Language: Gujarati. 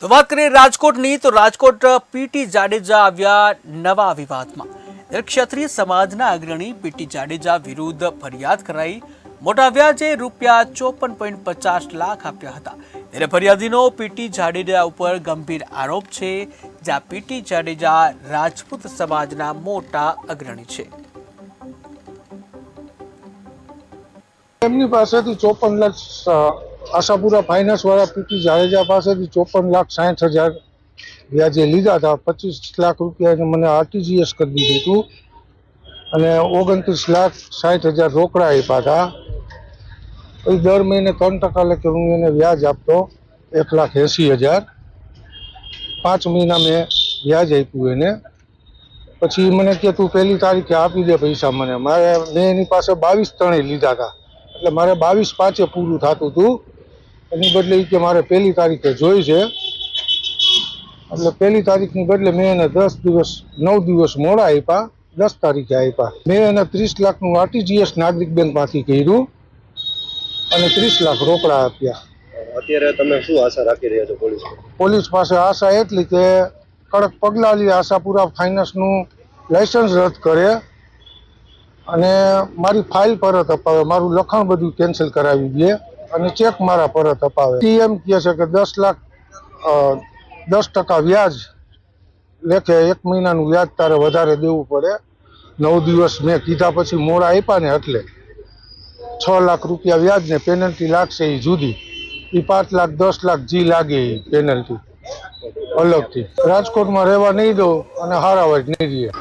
તો વાત કરીએ રાજકોટની તો રાજકોટ પીટી જાડેજા આવ્યા નવા વિવાદમાં। ક્ષત્રિય સમાજના અગ્રણી પીટી જાડેજા વિરુદ્ધ ફરિયાદ કરાઈ। મોટા વ્યાજે ₹54.50 લાખ આપ્યા હતા। ત્યારે ફરિયાદીનો પીટી જાડેજા ઉપર ગંભીર આરોપ છે, જ્યાં પીટી જાડેજા રાજપૂત સમાજના મોટા અગ્રણી છે। એમની પાસેથી 54 લાખ આશાપુરા ફાઇનાન્સ વાળા પીટી જાડેજા પાસેથી 54,60,000 વ્યાજે લીધા હતા। 25 લાખ રૂપિયા મને આરટીજીએસ કરી દીધું હતું અને 29,60,000 રોકડા આપ્યા હતા। પછી દર મહિને 3% લેખે હું એને વ્યાજ આપતો, 1,80,000। 5 મહિના મેં વ્યાજ આપ્યું એને। પછી મને કે તું પહેલી તારીખે આપી દે પૈસા મને। મેં એની પાસે 22/3 લીધા હતા, એટલે મારે 22/5 પૂરું થતું હતું। એની બદલે કે મારે પહેલી તારીખે જોઈ છે, એટલે પહેલી તારીખની બદલે મેં એને 9 દિવસ મોડા આપ્યા, 10 તારીખે આપ્યા। મેં એને 30 લાખનું આરટીજીએસ નાગરિક બેંકમાંથી કર્યું અને 30 લાખ રોકડા આપ્યા। અત્યારે તમે શું આશા રાખી રહ્યા છો પોલીસ પાસે? આશા એટલી કે કડક પગલાં લે, આશાપુરા ફાઇનાન્સનું લાયસન્સ રદ કરે અને મારી ફાઇલ પરત અપાવે, મારું લખાણ બધું કેન્સલ કરાવી દે અને ચેક મારા પરત અપાવે। એમ કહે છે કે 10% વ્યાજ લેખે 1 મહિનાનું વ્યાજ તારે વધારે દેવું પડે। 9 દિવસ મેં કીધા પછી મોડા આપ્યા ને એટલે 6 લાખ રૂપિયા વ્યાજ ને પેનલ્ટી લાગશે એ જુદી, એ 5 લાખ 10 લાખ જી લાગે એ પેનલ્ટી અલગથી। રાજકોટમાં રહેવા નહીં દઉં અને હારાવાજ નહીં રહીએ।